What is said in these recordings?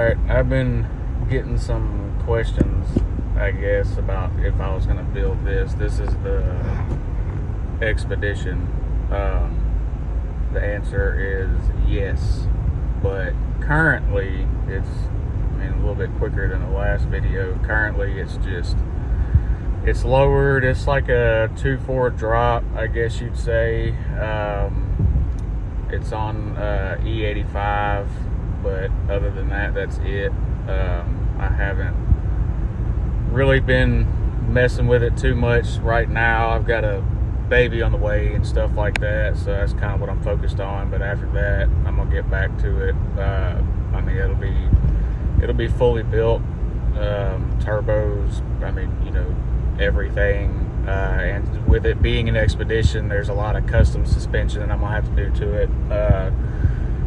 Alright, I've been getting some questions, I guess, about if I was going to build this. This is the Expedition. The answer is yes, but currently it's, a little bit quicker than the last video. Currently it's lowered. It's like a 2.4 drop, I guess you'd say. It's on E85, but other than that, that's it. I haven't really been messing with it too much right now. I've got a baby on the way and stuff like that, so that's kind of what I'm focused on. But after that, I'm gonna get back to it. It'll be fully built, turbos, everything. And with it being an Expedition, there's a lot of custom suspension that I'm gonna have to do to it.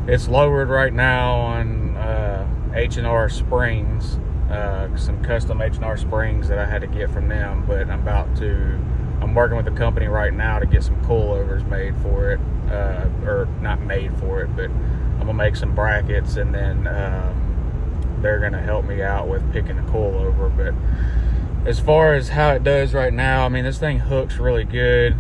It's lowered right now on H&R springs, some custom H&R springs that I had to get from them, but I'm working with a company right now to get some coilovers made for it, or not made for it, but I'm gonna make some brackets, and then they're gonna help me out with picking the coilover. But as far as how it does right now, this thing hooks really good.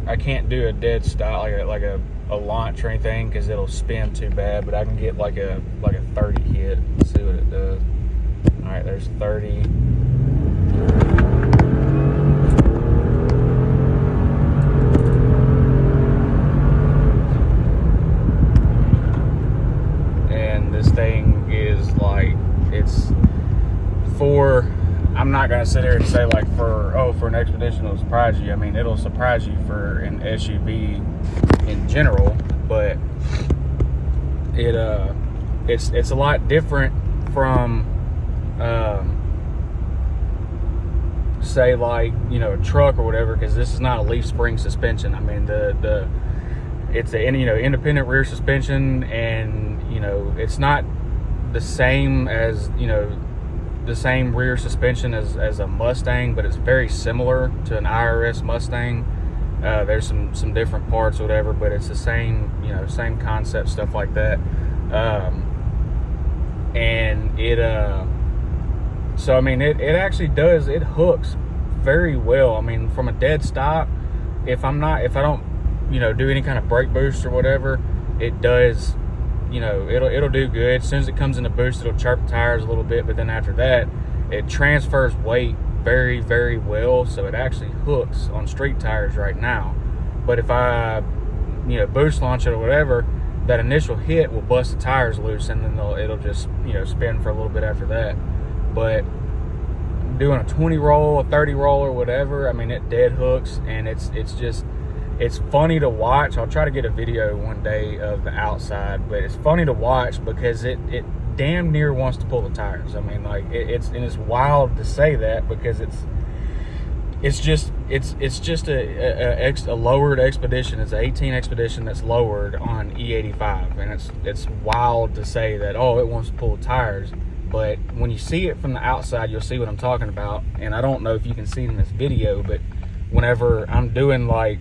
I can't do a dead stop like a launch or anything because it'll spin too bad, but I can get like a 30 hit. Let's see what it does. All right, there's 30. And this thing is like, I'm not gonna sit here and say like for an Expedition it'll surprise you. It'll surprise you for an SUV in general, but it's a lot different from say like a truck or whatever, because this is not a leaf spring suspension. It's a independent rear suspension, and it's not the same as the same rear suspension as a Mustang, but it's very similar to an IRS Mustang. There's some different parts or whatever, but it's the same same concept, stuff like that. And it actually does, it hooks very well. From a dead stop, if I don't do any kind of brake boost or whatever, it does, it'll do good. As soon as it comes in the boost, it'll chirp the tires a little bit, but then after that, it transfers weight very, very well, so it actually hooks on street tires right now. But if I boost launch it or whatever, that initial hit will bust the tires loose, and then it'll just spin for a little bit after that. But doing a 20 roll, a 30 roll or whatever, it dead hooks, and it's funny to watch. I'll try to get a video one day of the outside, but it's funny to watch because it damn near wants to pull the tires. It's wild to say that, because it's just a lowered Expedition. It's an 18 Expedition that's lowered on E85, and it's wild to say that, oh, it wants to pull the tires. But when you see it from the outside, you'll see what I'm talking about. And I don't know if you can see it in this video, but whenever I'm doing like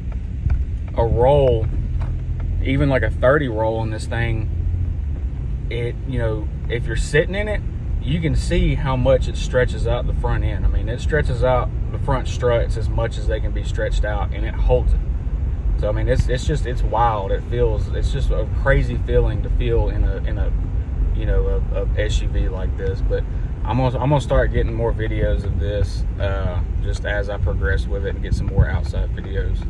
a roll, even like a 30 roll in this thing, it if you're sitting in it, you can see how much it stretches out the front end. It stretches out the front struts as much as they can be stretched out, and it holds it. So it's wild. It's just a crazy feeling to feel in a SUV like this. But I'm gonna start getting more videos of this just as I progress with it and get some more outside videos.